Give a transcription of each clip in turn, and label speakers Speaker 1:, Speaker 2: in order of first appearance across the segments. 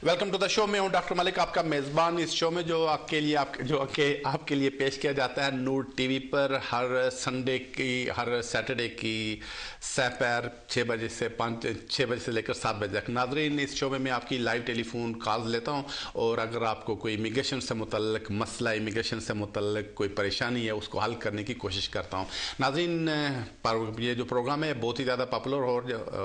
Speaker 1: Welcome to the show. मैं हूं doctor Malik, आपका मेज़बान। इस शो में जो आपके लिए पेश किया जाता है नूर टीवी पर हर सैटरडे की सपहर 6 बजे से लेकर 7 बजे तक। नाजरीन, इस शो में मैं आपकी लाइव टेलीफोन कॉल्स लेता हूं और अगर आपको कोई इमिग्रेशन से मुतल्लिक मसला, इमिग्रेशन से मुतल्लिक कोई परेशानी है, उसको हल करने की कोशिश करता हूं। नाजरीन, ये जो प्रोग्राम है बहुत ही ज़्यादा पॉपुलर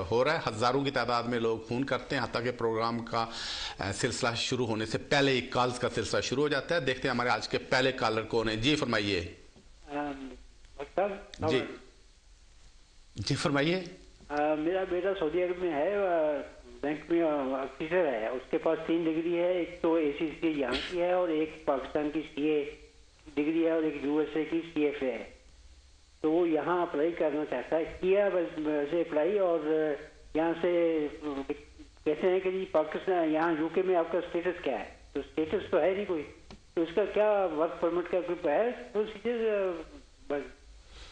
Speaker 1: हो रहा है। हज़ारों की तादाद में लोग फ़ोन करते हैं, हत्ता कि प्रोग्राम का सिलसिला शुरू होने से पहले ही कॉल्स का सिलसिला शुरू हो जाता है। देखते हैं हमारे आज के पहले कॉलर कौन है। जी फरमाइए। जी जी फरमाइए।
Speaker 2: मेरा बेटा सऊदी अरब में है, बैंक में ऑफिसर है। उसके पास 3 डिग्री है, एक तो ACC यहाँ की है और एक पाकिस्तान की CA डिग्री है और एक USA की CFA है। तो वो यहाँ अप्लाई करना चाहता है, किया वैसे अप्लाई, और यहाँ से कहते हैं कि जी पाकिस्तान यहाँ UK में आपका स्टेटस क्या है। तो स्टेटस तो है नहीं कोई, तो उसका क्या वर्क परमिट का कोई है प्रोसीजर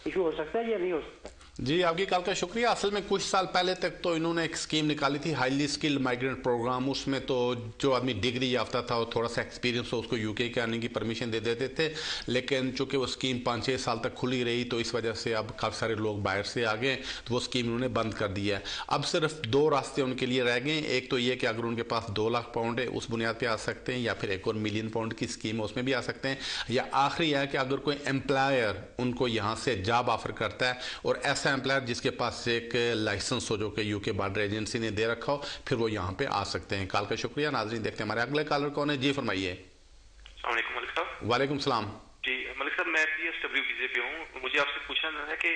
Speaker 2: इशू हो सकता है या नहीं हो सकता?
Speaker 1: जी, आपकी कॉल का शुक्रिया। असल में कुछ साल पहले तक तो इन्होंने एक स्कीम निकाली थी, हाईली स्किल्ड माइग्रेंट प्रोग्राम। उसमें तो जो आदमी डिग्री याफ्ता था और थोड़ा सा एक्सपीरियंस हो, उसको UK के आने की परमिशन दे देते थे। लेकिन चूंकि वो स्कीम 5-6 साल तक खुली रही, तो इस वजह से अब काफ़ी सारे लोग बाहर से आ गए, तो वो स्कीम उन्होंने बंद कर दी है। अब सिर्फ 2 रास्ते उनके लिए रह गए। एक तो ये कि अगर उनके पास 2 लाख पाउंड है, उस बुनियाद पर आ सकते हैं, या फिर एक और मिलियन पाउंड की स्कीम है, उसमें भी आ सकते हैं। या आखिरी है कि अगर कोई एम्प्लॉयर उनको यहाँ से जॉब ऑफर करता है और ऐसा एम्प्लॉयर जिसके पास एक लाइसेंस हो, जो कि UK बॉर्डर एजेंसी ने दे रखा हो, फिर वो यहाँ पे आ सकते हैं। कॉल का शुक्रिया। नाज़रीन, देखते हैं हमारे अगले कॉलर कौन है। जी फरमाइए।
Speaker 3: अस्सलाम वालेकुम मलिक साहब।
Speaker 1: वालेकुम सलाम।
Speaker 3: जी मलिक साहब, मैं PSW वीजे पे हूँ। मुझे आपसे पूछना है कि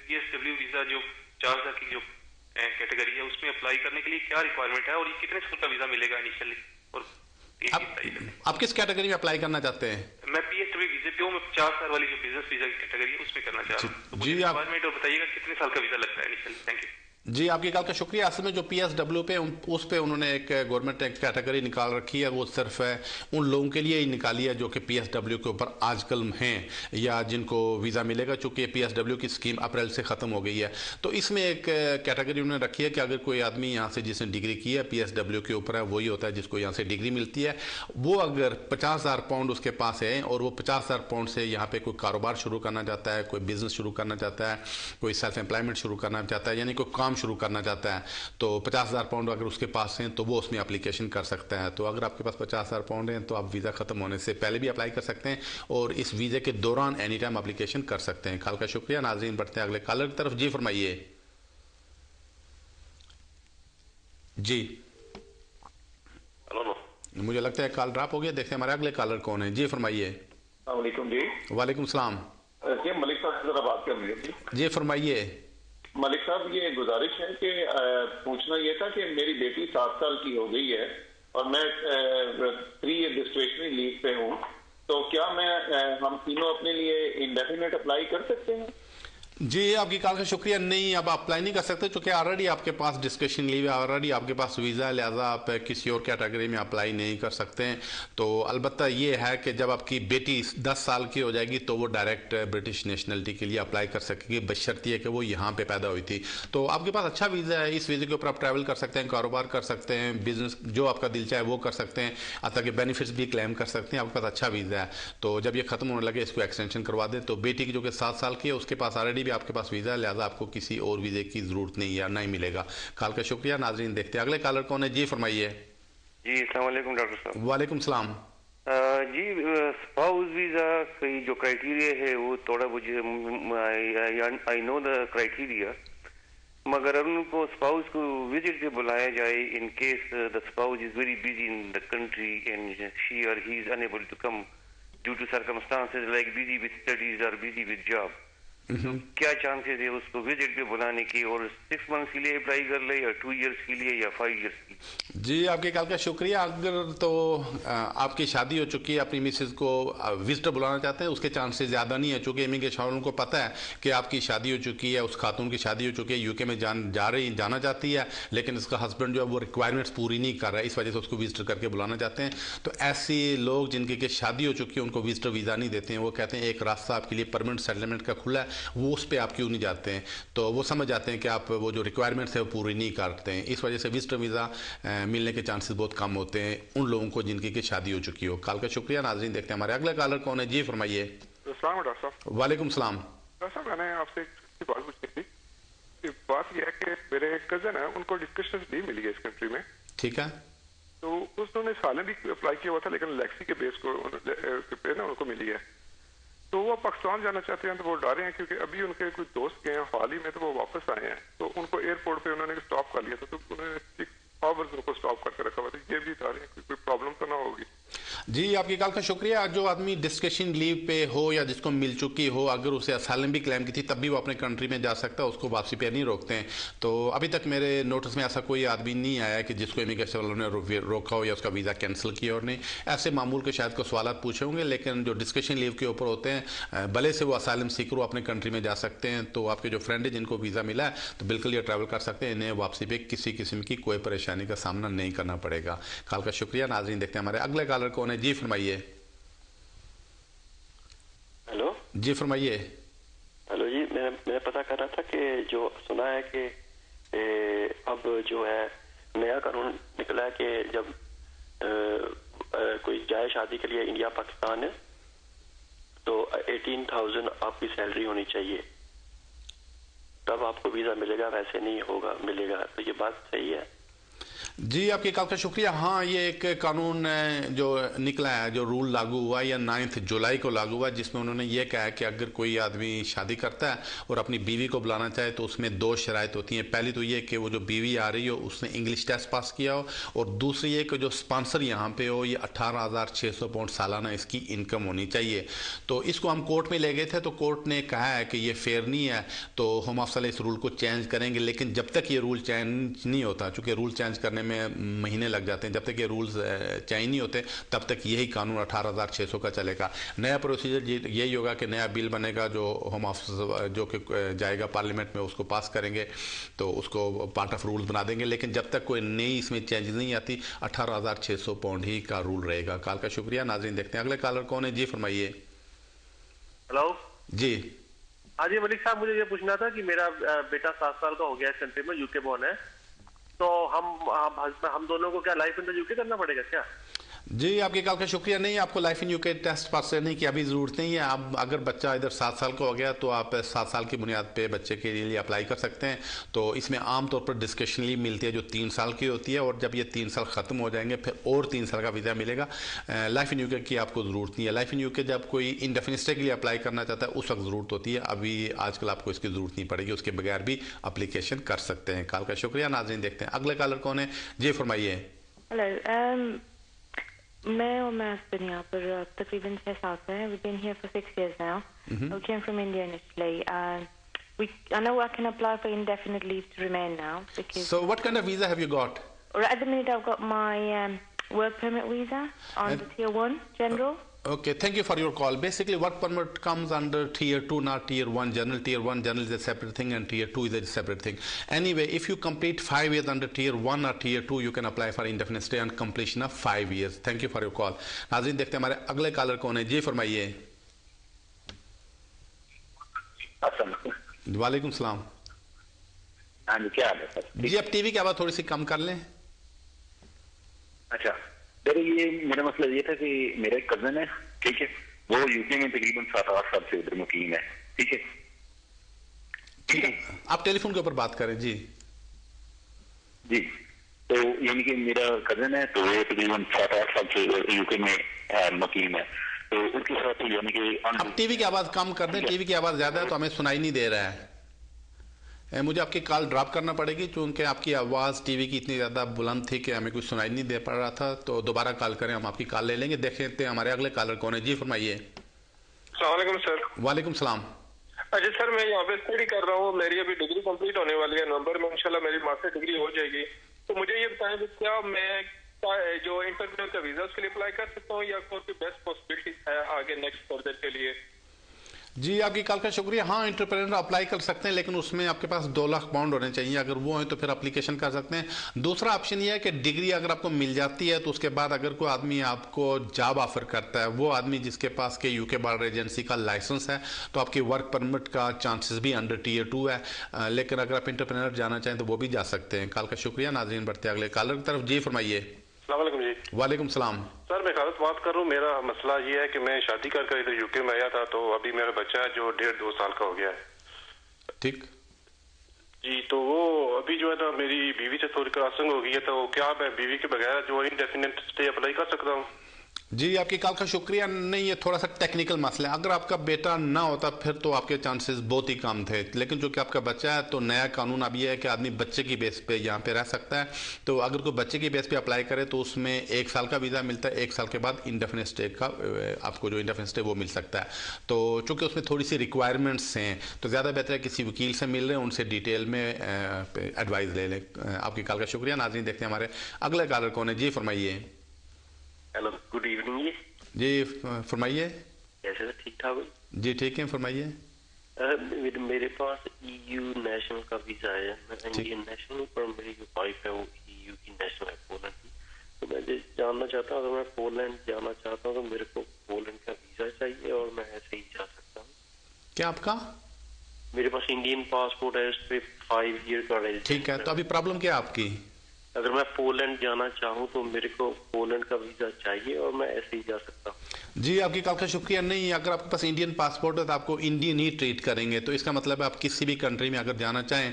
Speaker 3: PSW वीजा जो 4,000 की जो कैटेगरी है, उसमें अप्लाई करने के लिए क्या रिक्वायरमेंट है और ये कितने साल का वीजा मिलेगा इनिशियली? और
Speaker 1: आप किस कैटेगरी में अप्लाई करना चाहते हैं?
Speaker 3: मैं PSW वीजे पे हूँ। मैं 4 साल वाली जो बिजनेस वीजा की कैटेगरी है उसमें करना चाह रहा हूँ। तो मुझे रिक्वायरमेंट और बताइएगा कितने साल का वीजा लगता है इनिशियली। Thank you.
Speaker 1: जी, आपकी कॉल का शुक्रिया। असल में जो PSW पे उस पे उन्होंने एक गवर्नमेंट एक कैटेगरी निकाल रखी है, वो सिर्फ है उन लोगों के लिए ही निकाली है जो कि PSW के ऊपर आजकल हैं या जिनको वीज़ा मिलेगा, चूँकि PSW की स्कीम अप्रैल से ख़त्म हो गई है। तो इसमें एक कैटेगरी उन्होंने रखी है कि अगर कोई आदमी यहाँ से जिसने डिग्री की है PSW के ऊपर है, वही होता है जिसको यहाँ से डिग्री मिलती है। वो अगर 50,000 पाउंड उसके पास है और वो 50,000 पाउंड से यहाँ पर कोई कारोबार शुरू करना चाहता है, कोई बिजनेस शुरू करना चाहता है, कोई सेल्फ एम्प्लॉयमेंट शुरू करना चाहता है, यानी कोई काम शुरू करना चाहता है, तो 50,000 पाउंड अगर उसके पास हैं तो वो उसमें एप्लीकेशन कर सकता है। तो अगर आपके पास 50,000 पाउंड हैं तो आप वीज़ा ख़त्म होने से पहले भी अप्लाई कर सकते हैं और इस वीज़े के दौरान एनी टाइम एप्लीकेशन कर सकते हैं। कॉल का शुक्रिया। नाज़रीन, बढ़ते हैं अगले कॉलर की तरफ। जी फरमाइए। जी,
Speaker 4: हेलो।
Speaker 1: मुझे लगता है कॉल ड्रॉप हो गया। देखते हैं हमारे अगले कॉलर कौन है। जी फरमाइए।
Speaker 4: जी
Speaker 1: वालेकुम सलाम।
Speaker 4: मलिक साहब जरा बात कर लीजिए।
Speaker 1: जी फरमाइए।
Speaker 4: मलिक साहब, ये गुजारिश है कि पूछना ये था कि मेरी बेटी 7 साल की हो गई है और मैं 3 ईयर डिस्क्रिशनरी लीव पे हूँ, तो क्या हम तीनों अपने लिए इंडेफिनेट अप्लाई कर सकते हैं?
Speaker 1: जी, आपकी कॉल का शुक्रिया। नहीं, अब अप्लाई नहीं कर सकते क्योंकि ऑलरेडी आपके पास डिस्कशन लीव है, ऑलरेडी आपके पास वीज़ा है, लिहाजा आप किसी और कैटेगरी में अप्लाई नहीं कर सकते हैं। तो अलबत्ता ये है कि जब आपकी बेटी 10 साल की हो जाएगी तो वो डायरेक्ट ब्रिटिश नेशनलिटी के लिए अप्लाई कर सकेगी, बशर्ते कि वो यहाँ पे पैदा हुई थी। तो आपके पास अच्छा वीज़ा है, इस वीज़े के ऊपर आप ट्रैवल कर सकते हैं, कारोबार कर सकते हैं, बिजनेस जो आपका दिल चाहे वो कर सकते हैं, अतः के बेनिफिट्स भी क्लेम कर सकते हैं। आपके पास अच्छा वीज़ा है, तो जब ये खत्म होने लगे इसको एक्सटेंशन करवा दें। तो बेटी की जो कि 7 साल की है उसके पास ऑलरेडी भी आपके पास वीज़ा, लिहाजा आपको किसी और वीज़े की ज़रूरत नहीं है, नहीं मिलेगा। कॉल का शुक्रिया। नाज़रीन, देखते हैं अगले कॉलर कौन है। जी फरमाइए।
Speaker 5: जी अस्सलाम वालेकुम डॉक्टर साहब।
Speaker 1: वालेकुम सलाम।
Speaker 5: जी, स्पाउस वीज़ा की जो क्राइटेरिया है वो थोड़ा मुझे आई नो द क्राइटेरिया, मगर अगर उनको स्पाउस को विजिट पे बुलाया जाए in case the spouse is very busy in the country and she और he is unable to come due to circumstances like busy with studies और बिजी विद जॉब, क्या चांसेस है उसको विजिट पे बुलाने की, और 6 मंथ्स के लिए अप्लाई कर ले या 2 इयर्स के लिए या 5 इयर्स की?
Speaker 1: जी, आपके कॉल का शुक्रिया। अगर तो आपकी शादी हो चुकी है, अपनी मिसेज को विजिटर बुलाना चाहते हैं, उसके चांसेस ज़्यादा नहीं है, चूँकि इमिग्रेशन वालों को पता है कि आपकी शादी हो चुकी है, उस खातून की शादी हो चुकी है, UK में जाना चाहती है, लेकिन उसका हस्बैंड जो है वो रिक्वायरमेंट्स पूरी नहीं कर रहा है, इस वजह से उसको विजिटर करके बुलाना चाहते हैं। तो ऐसे लोग जिनकी शादी हो चुकी है उनको विजिटर वीज़ा नहीं देते हैं। वो कहते हैं एक रास्ता आपके लिए परमानेंट सेटलमेंट का खुला है, वो उस पर आप क्यों नहीं जाते हैं, तो वो समझ जाते हैं कि आप वो जो रिक्वायरमेंट्स है वो पूरी नहीं करते हैं। इस वजह से विजिटर वीज़ा मिलने के चांसेस बहुत कम होते हैं उन लोगों को जिनकी की शादी हो चुकी हो। कॉल का शुक्रिया। नाज़रीन देखते हैं हमारे अगले कॉलर कौन है। जी फरमाइए।
Speaker 6: डॉक्टर साहब।
Speaker 1: वालेकुम सलाम।
Speaker 6: डॉक्टर साहब, मैंने आपसे एक बात पूछनी थी। बात यह है कि मेरे कजन है, उनको डिस्कशन लीव मिली है इस कंट्री में।
Speaker 1: ठीक है।
Speaker 6: तो उन्होंने सालन भी अप्लाई किया हुआ था, लेकिन लेक्सी के बेस को पे ना उनको मिली है। तो वो पाकिस्तान जाना चाहते हैं, तो वो डरे हैं क्योंकि अभी उनके कोई दोस्त गए हैं हाल ही में, तो वो वापस आए हैं। तो उनको एयरपोर्ट पे उन्होंने स्टॉप कर लिया था, तो उन्होंने 6 आवर्स उनको स्टॉप करके रखा हुआ था। ये भी डरे हैं कोई प्रॉब्लम तो ना होगी।
Speaker 1: जी आपकी कॉल का शुक्रिया। जो आदमी डिस्कशन लीव पे हो या जिसको मिल चुकी हो, अगर उसे असाइलम भी क्लेम की थी तब भी वो अपने कंट्री में जा सकता है, उसको वापसी पे नहीं रोकते हैं। तो अभी तक मेरे नोटिस में ऐसा कोई आदमी नहीं आया कि जिसको इमिग्रेशन वालों ने रोका हो या उसका वीज़ा कैंसिल किया और नहीं। ऐसे मामूल के शायद को सवाल पूछे होंगे, लेकिन जो डिस्कशन लीव के ऊपर होते हैं, भले से वो असाइलम सीकर वो अपने कंट्री में जा सकते हैं। तो आपके जो फ्रेंड है जिनको वीज़ा मिला है तो बिल्कुल ये ट्रैवल कर सकते हैं, इन्हें वापसी पे किसी किस्म की कोई परेशानी का सामना नहीं करना पड़ेगा। कॉल का शुक्रिया। नाज़रीन देखते हैं हमारे अगले कॉलर कौन है। जी फरमाइए।
Speaker 7: हेलो
Speaker 1: जी फरमाइए।
Speaker 7: हेलो जी, मैं पता कर रहा था कि जो सुना है कि अब जो है नया कानून निकला है कि जब कोई जाए शादी के लिए इंडिया पाकिस्तान है तो 18,000 आपकी सैलरी होनी चाहिए, तब आपको वीजा मिलेगा, वैसे नहीं होगा मिलेगा। तो ये बात सही है?
Speaker 1: जी आपके कॉल का शुक्रिया। हाँ, ये एक कानून जो निकला है, जो रूल लागू हुआ या 9 जुलाई को लागू हुआ, जिसमें उन्होंने ये कहा है कि अगर कोई आदमी शादी करता है और अपनी बीवी को बुलाना चाहे तो उसमें 2 शराइत होती हैं। पहली तो ये कि वो जो बीवी आ रही हो उसने इंग्लिश टेस्ट पास किया हो, और दूसरी ये कि जो स्पॉन्सर यहाँ पे हो ये 18,600 पाउंड सालाना इसकी इनकम होनी चाहिए। तो इसको हम कोर्ट में ले गए थे, तो कोर्ट ने कहा है कि ये फेयर नहीं है, तो होम ऑफिस इस रूल को चेंज करेंगे। लेकिन जब तक ये रूल चेंज नहीं होता, चूँकि रूल चेंज करने में महीने लग जाते हैं, जब तक ये रूल्स चेंज नहीं होते तब तक यही कानून 18,600 का चलेगा। नया प्रोसीजर यही होगा कि नया बिल बनेगा जो होम ऑफिस जो कि जाएगा पार्लियामेंट में, उसको पास करेंगे तो उसको पार्ट ऑफ रूल्स बना देंगे। लेकिन जब तक कोई नई इसमें चेंज नहीं आती 18,600 पाउंड ही का रूल रहेगा। कॉल का शुक्रिया। नाज़रीन देखते हैं अगले कॉलर कौन है। जी फरमाइए।
Speaker 8: हेलो जी।
Speaker 7: हाँ जी मलिक साहब, मुझे ये पूछना था कि मेरा बेटा 7 साल का हो गया इस कंट्री में, यूके बोर्न है, तो हम दोनों को क्या लाइफ इन द यूके करना पड़ेगा क्या?
Speaker 1: जी आपके कॉल का शुक्रिया। नहीं, आपको life in UK test pass करने की अभी ज़रूरत नहीं है। आप अगर बच्चा इधर 7 साल का हो गया तो आप 7 साल की बुनियाद पे बच्चे के लिए अप्लाई कर सकते हैं। तो इसमें आमतौर पर डिस्कशन लीव मिलती है जो 3 साल की होती है, और जब ये 3 साल ख़त्म हो जाएंगे फिर और 3 साल का वीज़ा मिलेगा। लाइफ इन यूके की आपको ज़रूरत नहीं है। लाइफ इन यूके जब कोई इंडेफिनिट स्टे के लिए अप्लाई करना चाहता है उस वक्त ज़रूरत होती है, अभी आजकल आपको इसकी ज़रूरत नहीं पड़ेगी, उसके बगैर भी अप्लीकेशन कर सकते हैं। कॉल का शुक्रिया। नाज़रीन देखते हैं अगले कॉलर कौन है। जी फरमाइए।
Speaker 9: हेलो, मैं और मेरा हस्बैंड यहाँ पर तकरीबन 6 साल से हैं। We've been here for 6 years now. We came from India initially. I know I can apply for indefinite leave to remain now because.
Speaker 1: So what kind of visa have you got?
Speaker 9: At the minute, I've got my work permit visa on the Tier 1 General.
Speaker 1: Okay, thank you for your call. Basically, work permit comes under Tier 2, not Tier 1 General. Tier 1 General is a separate thing and Tier 2 is a separate thing. Anyway, if you complete 5 years under Tier 1 or Tier 2, you can apply for indefinite stay on completion of 5 years. Thank you for your call. नाज़रीन देखते हैं हमारे अगले collar कौन है। जी फरमाइए। वालेकुम सलाम।
Speaker 10: हाँ जी, क्या हाल है सर?
Speaker 1: जी आप टीवी की आवाज़ थोड़ी सी कम कर लें।
Speaker 10: अच्छा सर, ये मेरा मसला ये था कि मेरा एक कजन है, ठीक है, वो यूके में तकरीबन 7-8 साल से उधर मुकीम है, ठीक है।
Speaker 1: ठीक है, आप टेलीफोन के ऊपर बात करें। जी
Speaker 10: जी, तो यानी कि मेरा कजन है, तो वो तकरीबन 7-8 साल से यूके में मुकीम है, तो उसके साथ यानी कि
Speaker 1: आप टीवी की आवाज़ कम कर दें। टीवी की आवाज़ ज़्यादा है तो हमें सुनाई नहीं दे रहा है। मुझे आपकी कॉल ड्रॉप करना पड़ेगी क्योंकि आपकी आवाज़ टीवी की इतनी ज़्यादा बुलंद थी कि हमें कुछ सुनाई नहीं दे पा रहा था। तो दोबारा कॉल करें, हम आपकी कॉल ले लेंगे। देखते हैं हमारे अगले कॉलर कौन है। जी फरमाइए।
Speaker 6: अस्सलाम वालेकुम सर।
Speaker 1: वालेकुम सलाम।
Speaker 6: अच्छा सर, मैं यहाँ पे स्टडी कर रहा हूँ, मेरी अभी डिग्री कंप्लीट होने वाली है, नवंबर में इंशाल्लाह मेरी मास्टर डिग्री हो जाएगी। तो मुझे ये बताएं कि क्या मैं जो इंटरव्यू का वीजा उसके लिए अप्लाई कर सकता हूँ या कोई बेस्ट पॉसिबिलिटीज है आगे नेक्स्ट फर्दर के लिए?
Speaker 1: जी आपकी कॉल का शुक्रिया। हाँ, एंटरप्रेन्योर अप्लाई कर सकते हैं, लेकिन उसमें आपके पास 2 लाख पाउंड होने चाहिए। अगर वो है तो फिर एप्लीकेशन कर सकते हैं। दूसरा ऑप्शन ये है कि डिग्री अगर आपको मिल जाती है तो उसके बाद अगर कोई आदमी आपको जॉब ऑफर करता है, वो आदमी जिसके पास के यूके बॉर्डर एजेंसी का लाइसेंस है, तो आपकी वर्क परमिट का चांसेस भी अंडर Tier 2 है। लेकिन अगर आप एंटरप्रेन्योर जाना चाहें तो वो भी जा सकते हैं। कॉल का शुक्रिया। नाज़रीन बढ़ते अगले कॉलर की तरफ। जी फरमाइए।
Speaker 11: जी।
Speaker 1: वालेकुम सलाम।
Speaker 11: सर मैं खालिद बात कर रहा हूँ। मेरा मसला ये है कि मैं शादी कर इधर यूके में आया था, तो अभी मेरा बच्चा है जो 1.5-2 साल का हो गया है।
Speaker 1: ठीक
Speaker 11: जी, तो वो अभी जो है ना मेरी बीवी से थोड़ी क्रॉसिंग हो गई है, तो क्या मैं बीवी के बगैर जो इंडेफिनिट स्टे अप्लाई कर सकता हूँ?
Speaker 1: जी आपकी कॉल का शुक्रिया। नहीं, ये थोड़ा सा टेक्निकल मसला है। अगर आपका बेटा ना होता फिर तो आपके चांसेस बहुत ही कम थे, लेकिन जो कि आपका बच्चा है तो नया कानून अब ये है कि आदमी बच्चे की बेस पे यहाँ पे रह सकता है। तो अगर कोई बच्चे की बेस पे अप्लाई करे तो उसमें 1 साल का वीज़ा मिलता है। 1 साल के बाद इंडेफिनिट स्टे का आपको जो इंडेफिनिट स्टे वो मिल सकता है। तो चूँकि उसमें थोड़ी सी रिक्वायरमेंट्स हैं तो ज़्यादा बेहतर है किसी वकील से मिल रहे हैं, उनसे डिटेल में एडवाइस ले लें। आपकी कॉल का शुक्रिया। नाज़रीन देखते हैं हमारे अगले कॉलर कौन है। जी फरमाइए।
Speaker 12: हेलो, गुड इवनिंग
Speaker 1: जी फरमाइए।
Speaker 12: कैसे सर, ठीक ठाक?
Speaker 1: जी ठीक है, फरमाइए।
Speaker 12: मेरे पास EU नेशनल का वीजा है। मैं इंडियन नेशनल हूँ, पर मेरी जो वाइफ है वो EU की नेशनल है, पोलैंड की। तो मैं जानना चाहता हूँ, अगर मैं पोलैंड जाना चाहता हूँ तो मेरे को पोलैंड का वीजा चाहिए और मैं ऐसे ही जा सकता हूँ?
Speaker 1: क्या आपका?
Speaker 12: मेरे पास इंडियन पासपोर्ट है, उस पर 5 ईयर का रजिस्ट्रेशन।
Speaker 1: ठीक है, तो अभी प्रॉब्लम क्या है आपकी?
Speaker 12: अगर मैं पोलैंड जाना चाहूँ तो मेरे को पोलैंड का वीजा चाहिए और मैं ऐसे ही जा सकता हूँ?
Speaker 1: जी आपकी कॉल का शुक्रिया। नहीं, अगर आपके पास इंडियन पासपोर्ट है तो आपको इंडियन ही ट्रीट करेंगे। तो इसका मतलब है आप किसी भी कंट्री में अगर जाना चाहें,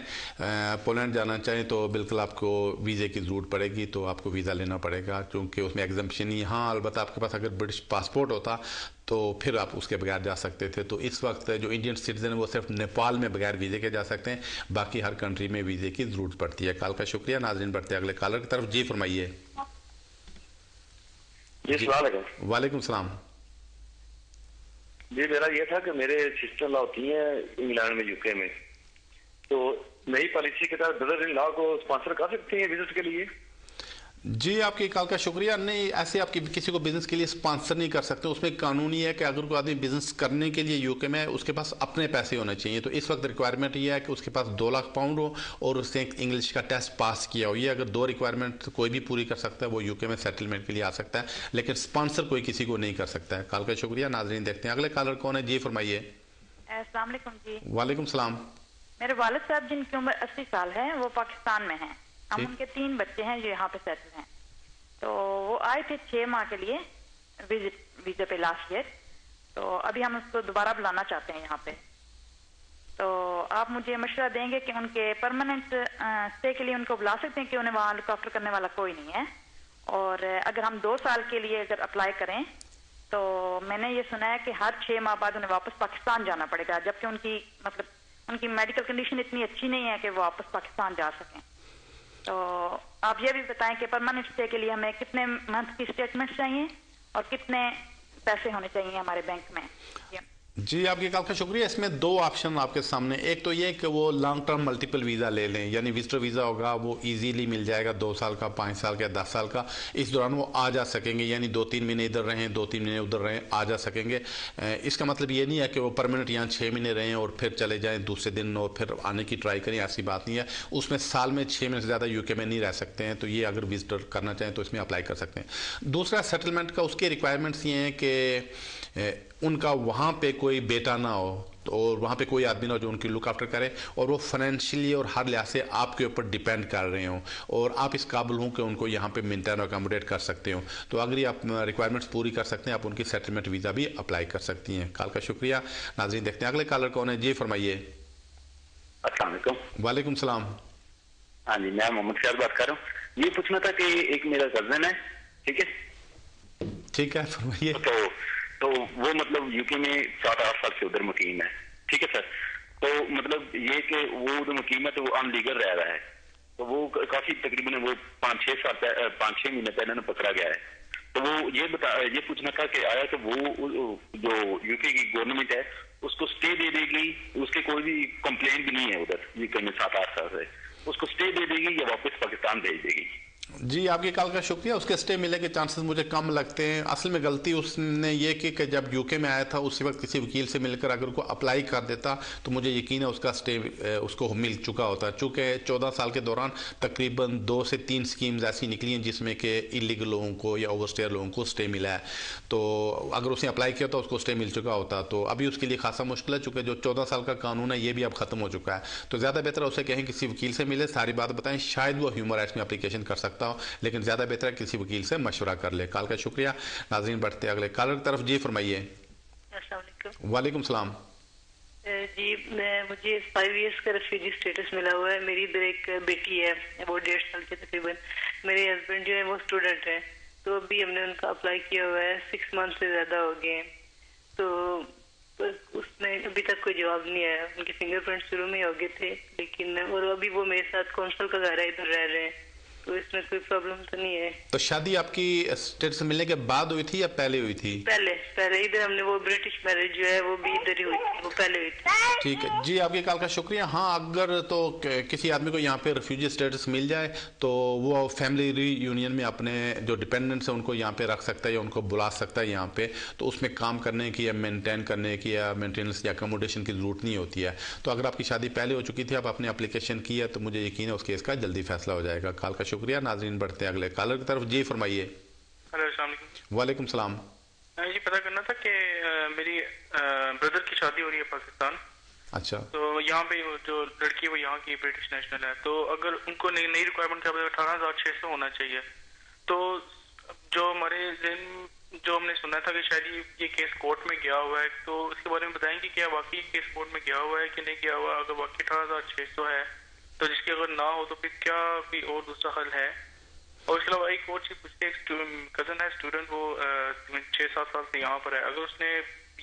Speaker 1: पोलैंड जाना चाहें, तो बिल्कुल आपको वीज़े की ज़रूरत पड़ेगी। तो आपको वीज़ा लेना पड़ेगा क्योंकि उसमें एग्जम्पशन नहीं। हाँ, अलबत्ता आपके पास अगर ब्रिटिश पासपोर्ट होता तो फिर आप उसके बगैर जा सकते थे। तो इस वक्त जो इंडियन सिटीजन है वो सिर्फ नेपाल में बगैर वीज़े के जा सकते हैं, बाकी हर कंट्री में वीज़े की ज़रूरत पड़ती है। कॉल का शुक्रिया। नाज़रीन बढ़ते अगले कॉलर की तरफ। जी फरमाइए। वालेकुम सलाम।
Speaker 10: जी मेरा ये था कि मेरे सिस्टर लॉ होती हैं इंग्लैंड में, यूके में, तो नई पॉलिसी के तहत ब्रदर इन लॉ को स्पॉन्सर कर सकते हैं विजिट के लिए?
Speaker 1: जी आपकी कॉल का शुक्रिया। नहीं, ऐसे आप किसी को बिजनेस के लिए स्पॉन्सर नहीं कर सकते। उसमें कानून ये है कि अगर कोई आदमी बिजनेस करने के लिए यूके में है उसके पास अपने पैसे होने चाहिए। तो इस वक्त रिक्वायरमेंट ये है कि उसके पास 2 लाख पाउंड हो और उसने इंग्लिश का टेस्ट पास किया हो। ये अगर 2 रिक्वायरमेंट कोई भी पूरी कर सकता है वो यूके में सेटलमेंट के लिए आ सकता है, लेकिन स्पॉन्सर कोई किसी को नहीं कर सकता है। कॉल का शुक्रिया। नाजरीन देखते हैं अगले कॉलर कौन है। जी फरमाइए।
Speaker 9: अस्सलाम वालेकुम जी।
Speaker 1: वालेकुम सलाम।
Speaker 9: मेरे वालिद साहब जिनकी उम्र 80 साल है वो पाकिस्तान में हैं। हम उनके 3 बच्चे हैं जो यहाँ पे सेटल हैं। तो वो आए थे 6 माह के लिए वीजा पे लास्ट ईयर। तो अभी हम उसको दोबारा बुलाना चाहते हैं यहाँ पे। तो आप मुझे मशवरा देंगे कि उनके परमानेंट स्टे के लिए उनको बुला सकते हैं कि उन्हें वहाँ लुक आफ्टर करने वाला कोई नहीं है? और अगर हम 2 साल के लिए अगर अप्लाई करें तो मैंने ये सुना है कि हर 6 माह बाद उन्हें वापस पाकिस्तान जाना पड़ेगा, जबकि उनकी मेडिकल कंडीशन इतनी अच्छी नहीं है कि वो वापस पाकिस्तान जा सकें। तो आप ये भी बताएं कि परमानेंट स्टे के लिए हमें कितने मंथ की स्टेटमेंट चाहिए और कितने पैसे होने चाहिए हमारे बैंक में?
Speaker 1: जी आपकी कॉल का शुक्रिया। इसमें 2 ऑप्शन आपके सामने। एक तो ये कि वो लॉन्ग टर्म मल्टीपल वीज़ा ले लें, यानी विजिटर वीज़ा होगा वो इजीली मिल जाएगा, 2 साल का, 5 साल का, 10 साल का। इस दौरान वो आ जा सकेंगे, यानी 2-3 महीने इधर रहें, 2-3 महीने उधर रहें, आ जा सकेंगे। इसका मतलब ये नहीं है कि वो परमानेंट यहाँ 6 महीने रहें और फिर चले जाएँ दूसरे दिन और फिर आने की ट्राई करें, ऐसी बात नहीं है। उसमें साल में 6 महीने से ज़्यादा यूके में नहीं रह सकते हैं। तो ये अगर विजिटर करना चाहें तो इसमें अप्लाई कर सकते हैं। दूसरा सेटलमेंट का उसके रिक्वायरमेंट्स ये हैं कि उनका वहाँ पे कोई बेटा ना हो और वहाँ पे कोई आदमी ना हो जो उनकी लुक आफ्टर करे और वो फाइनेंशियली और हर लिहाज से आपके ऊपर डिपेंड कर रहे हो और आप इस काबिल हों कि उनको यहाँ पे मेंटेन और अकोमोडेट कर सकते हो। तो अगर ये आप रिक्वायरमेंट्स पूरी कर सकते हैं आप उनकी सेटलमेंट वीज़ा भी अप्लाई कर सकती हैं। कॉल का शुक्रिया। नाज़रीन देखते हैं अगले कॉलर कौन है। जी फरमाइए।
Speaker 10: अस्सलाम वालेकुम।
Speaker 1: वालेकुम सलाम।
Speaker 10: हाँ जी, मैं मोहम्मद ख्याल बात कर रहा हूँ। ये पूछना था कि एक मेरा कजन है, ठीक है,
Speaker 1: फरमाइए।
Speaker 10: तो वो मतलब यूके में 7-8 साल से उधर मुकीम है, ठीक है सर। तो मतलब ये कि वो उधर मुकीम है तो वो अनलीगल रह रहा है। तो वो काफी तकरीबन वो 5-6 महीने पहले ना पकड़ा गया है। तो वो ये पूछना था कि आया तो वो जो यूके की गवर्नमेंट है उसको स्टे दे देगी, उसके कोई भी कंप्लेंट भी नहीं है उधर यूके में 7-8 साल से, उसको स्टे दे देगी या वापस पाकिस्तान भेज देगी?
Speaker 1: जी, आपकी कॉल का शुक्रिया। उसके स्टे मिलने के चांसेस मुझे कम लगते हैं। असल में गलती उसने ये की कि जब यूके में आया था उसी वक्त किसी वकील से मिलकर अगर को अप्लाई कर देता तो मुझे यकीन है उसका स्टे उसको मिल चुका होता। चूँकि 14 साल के दौरान तकरीबन 2 से 3 स्कीम्स ऐसी निकली हैं जिसमें कि इलीगल लोगों को या ओवरस्टेयर लोगों को स्टे मिला है। तो अगर उसने अप्लाई किया तो उसको स्टे मिल चुका होता। तो अभी उसके लिए खासा मुश्किल है, चूँकि जो 14 साल का कानून है ये भी अब ख़त्म हो चुका है। तो ज़्यादा बेहतर उसे कहें किसी वकील से मिले, सारी बात बताएं, शायद वो ह्यूमन राइट्स में एप्लीकेशन कर सकता हो, लेकिन ज़्यादा बेहतर है किसी वकील से मशवरा कर ले। कॉल का शुक्रिया। नाज़रीन बढ़ते अगले कॉलर की तरफ। जी फरमाइए। वालेकुम सलाम।
Speaker 13: जी मुझे 5 इयर्स का रेफ्यूजी स्टेटस मिला हुआ है। मेरी इधर एक बेटी है, वो 1.5 साल की तकरीबन। मेरे हस्बैंड जो है वो स्टूडेंट है, तो अभी हमने उनका अप्लाई किया हुआ है, 6 मंथ से ज़्यादा हो गए हैं। तो उसने अभी तक कोई जवाब नहीं आया। उनके फिंगरप्रिंट शुरू में हो गए थे, लेकिन और अभी वो मेरे साथ कौंसल का घर है, इधर रह रहे हैं, तो इसमें कोई प्रॉब्लम तो नहीं है।
Speaker 1: तो शादी आपकी स्टेटस मिलने के बाद हुई थी या पहले हुई थी?
Speaker 13: पहले इधर हमने वो ब्रिटिश मैरिज जो है वो भी इधर ही हुई थी, वो पहले हुई थी।
Speaker 1: ठीक है जी, आपकी कॉल का शुक्रिया। हाँ, अगर तो किसी आदमी को यहाँ पे रेफ्यूजी स्टेटस मिल जाए तो वो फैमिली रीयूनियन में अपने जो डिपेंडेंट्स हैं उनको यहाँ पे रख सकता है या उनको बुला सकता है यहाँ पे। तो उसमें काम करने की या मेंटेन करने की या मेंटेनेंस या अकोमोडेशन की जरूरत नहीं होती है। तो अगर आपकी शादी पहले हो चुकी थी, आप आपने एप्लीकेशन की है, तो मुझे यकीन है उस केस का जल्दी फैसला हो जाएगा। कॉल का शुक्रिया। नाजरीन बढ़ते हैं अगले कॉलर की तरफ। जी फरमाइए। वालेकुम सलाम।
Speaker 3: ये पता करना था कि मेरी ब्रदर की शादी हो रही है पाकिस्तान।
Speaker 1: अच्छा।
Speaker 3: तो यहाँ पे जो लड़की है वो यहाँ की ब्रिटिश नेशनल है, तो अगर उनको नई रिक्वायरमेंट का 18,600 होना चाहिए, तो जो हमारे जो हमने सुना था कि शायद ये केस कोर्ट में गया हुआ है, तो उसके बारे में बताएंगे क्या वाकई केस कोर्ट में गया हुआ है कि नहीं गया हुआ? अगर वाकई 18,600 है तो जिसकी अगर ना हो तो फिर क्या कोई और दूसरा हल है? और उसके अलावा एक और चीज पूछते, एक कजन है स्टूडेंट, वो 6-7 साल से यहाँ पर है। अगर उसने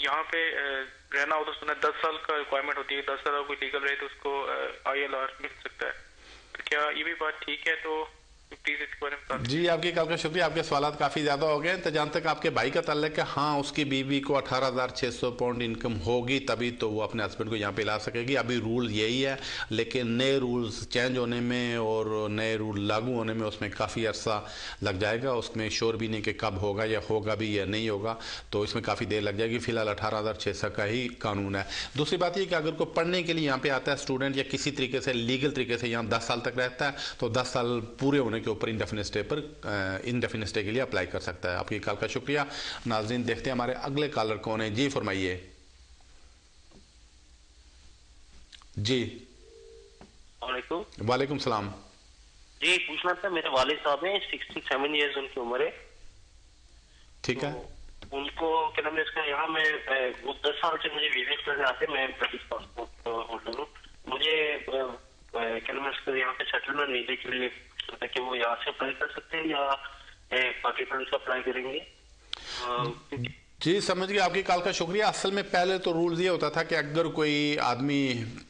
Speaker 3: यहाँ पे रहना हो तो सुना 10 साल का रिक्वायरमेंट होती है, 10 साल कोई लीगल रहे तो उसको ILR मिल सकता है। तो क्या ये भी बात ठीक है? तो प्लीज इसके बारे में
Speaker 1: जी, आपकी कॉल का शुक्रिया। आपके सवाल काफ़ी ज़्यादा हो गए। तो जहाँ तक आपके भाई का ताल्लुक है, हाँ, उसकी बीवी को 18,600 पाउंड इनकम होगी तभी तो वो अपने हस्बैंड को यहाँ पे ला सकेगी। अभी रूल यही है, लेकिन नए रूल्स चेंज होने में और नए रूल लागू होने में उसमें काफ़ी अर्सा लग जाएगा। उसमें श्योर भी नहीं कि कब होगा या होगा भी या नहीं होगा, तो इसमें काफ़ी देर लग जाएगी। फिलहाल 18,600 का ही कानून है। दूसरी बात ये कि अगर कोई पढ़ने के लिए यहाँ पे आता है स्टूडेंट या किसी तरीके से लीगल तरीके से यहाँ 10 साल तक रहता है, तो 10 साल पूरे होने के ऊपर इंडेफिनिट स्टे के लिए अप्लाई कर सकता है। आपकी कॉल का शुक्रिया। नाज़रीन देखते हैं हमारे अगले कॉलर कौन है। जी फरमाइए। जी वालेकुम सलाम।
Speaker 12: जी पूछना था, मेरे वालिद साहब हैं, 67 ईयर्स उनकी उम्र है।
Speaker 1: ठीक है।
Speaker 12: तो उनको क्या नाम है इसका, यहाँ मैं वो 10 साल से मुझे विजिट करने आते, मैं ब्रिटिश पासपोर्ट होल्डर हूँ। मुझे क्या नाम है इसका यहाँ पे सेटलमेंट वीजे के लिए कि वो यहाँ से अप्लाई कर सकते हैं या पाकिस्तान से अप्लाई करेंगे?
Speaker 1: जी समझ गया। आपकी कॉल का शुक्रिया। असल में पहले तो रूल्स ये होता था कि अगर कोई आदमी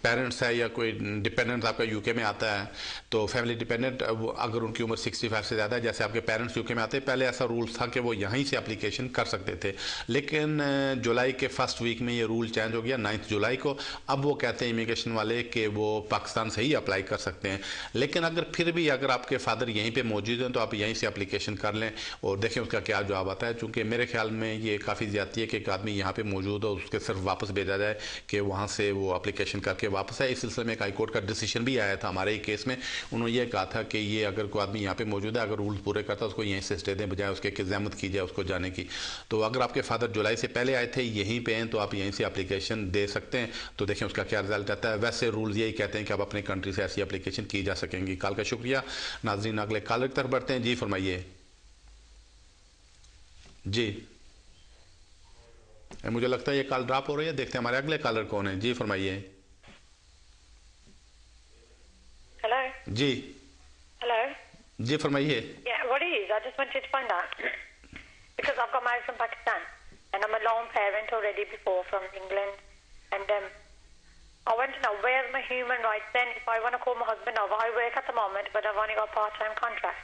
Speaker 1: पेरेंट्स है या कोई डिपेंडेंट आपका यूके में आता है, तो फैमिली डिपेंडेंट अगर उनकी उम्र 65 से ज़्यादा है, जैसे आपके पेरेंट्स यूके में आते हैं, पहले ऐसा रूल्स था कि वो यहीं से एप्लीकेशन कर सकते थे। लेकिन जुलाई के फर्स्ट वीक में ये रूल चेंज हो गया, 9 जुलाई को। अब वो कहते हैं इमिग्रेशन वाले कि वो पाकिस्तान से ही अप्लाई कर सकते हैं। लेकिन अगर फिर भी अगर आपके फादर यहीं पर मौजूद हैं तो आप यहीं से एप्लीकेशन कर लें और देखें उसका क्या जवाब आता है। चूँकि मेरे ख्याल में ये काफ़ी ज़्यादती है कि एक आदमी यहाँ पे मौजूद हो, उसके सिर्फ वापस भेजा जाए कि वहाँ से वो एप्लीकेशन करके वापस आए। इस सिलसिले में एक हाई कोर्ट का डिसीजन भी आया था हमारे ही केस में। उन्होंने ये कहा था कि ये अगर कोई आदमी यहाँ पे मौजूद है, अगर रूल्स पूरे करता है, उसको यहीं से स्टे दें बजाय उसके ज़हमत की जाए उसको जाने की। तो अगर आपके फादर जुलाई से पहले आए थे, यहीं पर हैं, तो आप यहीं से एप्लीकेशन दे सकते हैं। तो देखें उसका क्या रिजल्ट आता है। वैसे रूल्स यही कहते हैं कि आप अपने कंट्री से ऐसी एप्लीकेशन की जा सकेंगी। कॉल का शुक्रिया। नाज़रीन अगले कॉलर की तरफ बढ़ते हैं। जी फरमाइए। जी मुझे लगता है ये कॉल ड्रॉप हो रही है। देखते हैं हमारे अगले कॉलर कौन है। जी फरमाइए।
Speaker 14: हेलो
Speaker 1: जी।
Speaker 14: हेलो
Speaker 1: जी फरमाइए।
Speaker 14: What is? I just wanted to find out because I've got married from Pakistan and I'm a lone parent already before from England, and I want to know where's my human rights then if I want to call my husband over. I work at the moment, but I've only got a part-time contract.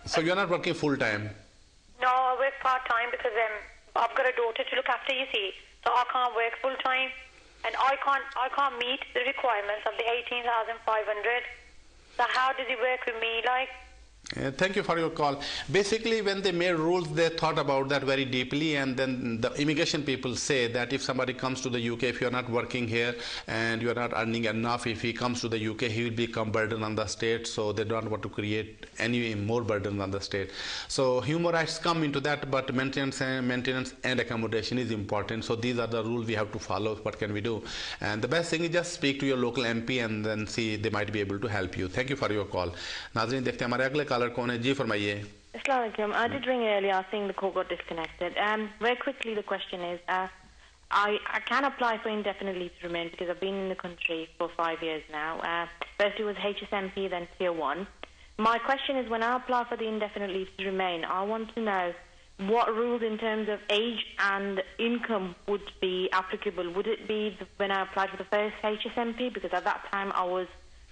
Speaker 1: So you're not working full-time?
Speaker 14: No, I work part-time because I've got a daughter to look after, you see, so I can't work full-time, and I can't meet the requirements of the 18,500. So how does it work with me? Like,
Speaker 1: Thank you for your call. Basically, when they made rules, they thought about that very deeply, and then the immigration people say that if somebody comes to the UK, if you are not working here and you are not earning enough, if he comes to the UK, he will become burden on the state, so they don't want to create any more burden on the state. So human rights come into that, but maintenance and accommodation is important. So these are the rules we have to follow. What can we do? And the best thing is just speak to your local MP and then see they might be able to help you. Thank you for your call. नाज़रीन देखते हैं हमारे अगले collar कौन है जी फरमाइए.
Speaker 9: Assalamualaikum. I did ring earlier. I think the call got disconnected. Very quickly, the question is, I can apply for indefinite leave to remain because I've been in the country for 5 years now. First it was HSMP, then Tier 1. My question is, when I apply for the indefinite leave to remain, I want to know what rules in terms of age and income would be applicable. Would it be when I applied for the first HSMP? Because at that time I was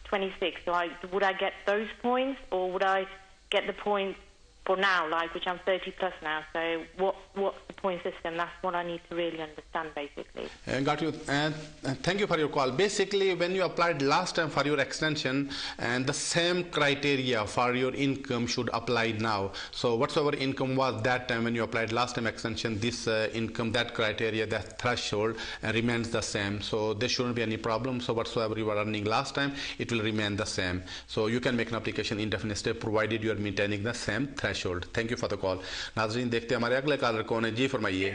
Speaker 9: 26, so would I get those points, or would I get the points for now, like, which I'm 30 plus now? So what's the point system? That's what I need to really understand, basically.
Speaker 1: Got you. Thank you for your call. Basically, when you applied last time for your extension, and the same criteria for your income should apply now. So whatsoever income was that time when you applied last time extension, this income, that criteria, that threshold remains the same. So there shouldn't be any problem. So whatsoever you were earning last time, it will remain the same. So you can make an application indefinite stay provided you are maintaining the same threshold. Thank you for the call. नाज़रीन देखते हैं हमारे अगले collar कौन है जी फरमाइए.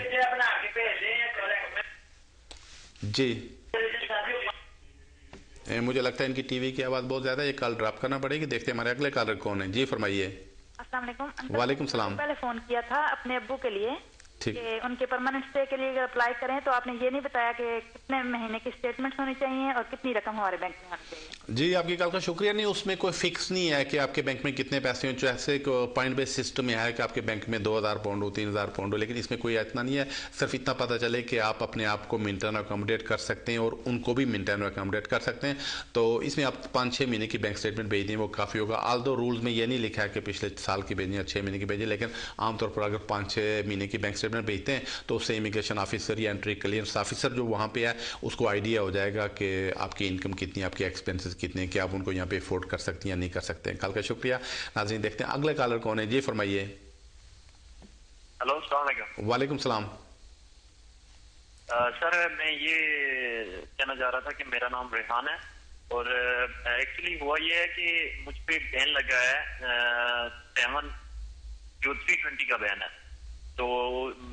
Speaker 1: जी मुझे लगता है इनकी टीवी की आवाज़ बहुत ज़्यादा है, ये कॉल ड्रॉप करना पड़ेगी. देखते हैं हमारे अगले कॉलर कौन है जी फरमाइए.
Speaker 15: अस्सलाम वालेकुम.
Speaker 1: वालेकुम सलाम.
Speaker 15: पहले फोन कि था अपने अब्बू के लिए कि उनके परमानेंट स्टे के लिए अगर अप्लाई करें तो आपने ये नहीं बताया कि कितने महीने की स्टेटमेंट्स होनी चाहिए और कितनी रकम हमारे बैंक में होनी चाहिए.
Speaker 1: जी आपकी कॉल का शुक्रिया. नहीं, उसमें कोई फिक्स नहीं है कि आपके बैंक में कितने पैसे हैं. जैसे पॉइंट बेस्ड सिस्टम में है कि आपके बैंक में 2000 पाउंड हो, 3000 पाउंड हो, लेकिन इसमें कोई इतना नहीं है. सिर्फ इतना पता चले कि आप अपने आप को मेंटेन अकोमोडेट कर सकते हैं और उनको भी मेंटेन अकोमोडेट कर सकते हैं. तो इसमें आप 5-6 महीने की बैंक स्टेटमेंट भेज दें, वो काफ़ी होगा. आल दो रूल्स में ये नहीं लिखा है कि पिछले साल की भेजें या 6 महीने की भेजें, लेकिन आमतौर पर अगर 5-6 महीने की बैंक स्टेटमेंट भेजते हैं तो उससे इमिग्रेशन ऑफिसर या एंट्री क्लियरेंस ऑफिसर जो वहाँ पे है उसको आइडिया हो जाएगा कि आपकी इनकम कितनी है, आपके एक्सपेंसेस कितने हैं, कि आप उनको यहाँ पे अफोर्ड कर सकते हैं या नहीं कर सकते हैं. कल का शुक्रिया. नाज़रीन देखते हैं अगले कॉलर कौन है जी फरमाइए.
Speaker 16: हेलो अस्सलाम वालेकुम.
Speaker 1: वालेकुम सलाम.
Speaker 16: सर मैं ये कहना चाह रहा था कि मेरा नाम रेहान है और एक्चुअली हुआ ये है कि मुझ पे बैन लगा है 7/3/20 का बैन है. तो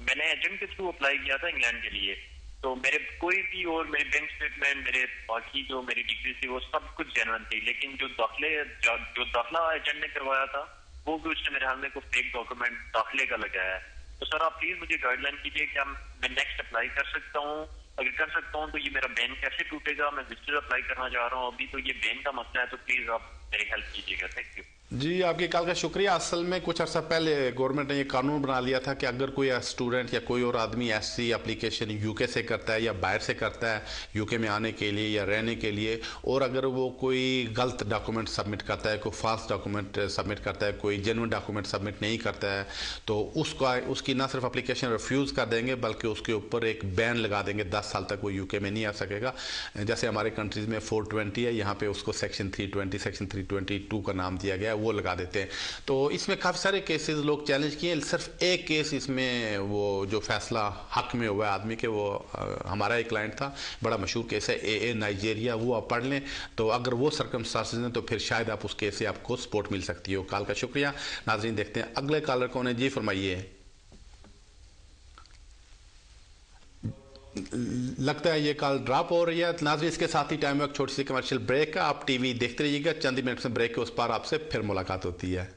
Speaker 16: मैंने एजेंट के थ्रू अप्लाई किया था इंग्लैंड के लिए. तो मेरे कोई भी और मेरे बैंक स्टेटमेंट, मेरे बाकी जो मेरी डिग्री थी वो सब कुछ जेन्युइन थी, लेकिन जो दाखिला एजेंट ने करवाया था वो भी उसने मेरे हाल में कोई फेक डॉक्यूमेंट दाखिले का लगाया है. तो सर आप प्लीज मुझे गाइडलाइन कीजिए कि मैं नेक्स्ट अप्लाई कर सकता हूँ. अगर कर सकता हूँ तो ये मेरा बैन कैसे टूटेगा. मैं विजिटर अप्लाई करना चाह रहा हूँ अभी, तो ये बैन का मसला है, तो प्लीज आप मेरी हेल्प कीजिएगा. Thank you.
Speaker 1: जी आपकी कॉल का शुक्रिया. असल में कुछ अर्सा पहले गवर्नमेंट ने ये कानून बना लिया था कि अगर कोई स्टूडेंट या कोई और आदमी ऐसी एप्लीकेशन यूके से करता है या बाहर से करता है यूके में आने के लिए या रहने के लिए, और अगर वो कोई गलत डॉक्यूमेंट सबमिट करता है, कोई फॉल्स डॉक्यूमेंट सबमिट करता है, कोई जेन्युइन डॉक्यूमेंट सबमिट नहीं करता है, तो उसकी ना सिर्फ एप्लीकेशन रिफ्यूज़ कर देंगे बल्कि उसके ऊपर एक बैन लगा देंगे. 10 साल तक वो यूके में नहीं आ सकेगा. जैसे हमारे कंट्रीज़ में 420 है, यहाँ पे उसको सेक्शन 320, सेक्शन 322 का नाम दिया गया है, वो लगा देते हैं. तो इसमें काफ़ी सारे केसेस लोग चैलेंज किए. सिर्फ एक केस इसमें वो जो फैसला हक में हुआ है आदमी के, वो हमारा एक क्लाइंट था, बड़ा मशहूर केस है AA नाइजीरिया. वो आप पढ़ लें तो अगर वो सर्कमस्टांसेस हैं तो फिर शायद आप उस केस से आपको सपोर्ट मिल सकती हो. कॉल का शुक्रिया. नाज़रीन देखते हैं अगले कॉलर कौन है जी फरमाइए. लगता है ये कॉल ड्रॉप हो रही है. नाज़रीन इसके साथ ही टाइम में एक छोटी सी कमर्शियल ब्रेक है. आप टीवी देखते रहिएगा. चंद मिनट में ब्रेक के उस पार आपसे फिर मुलाकात होती है.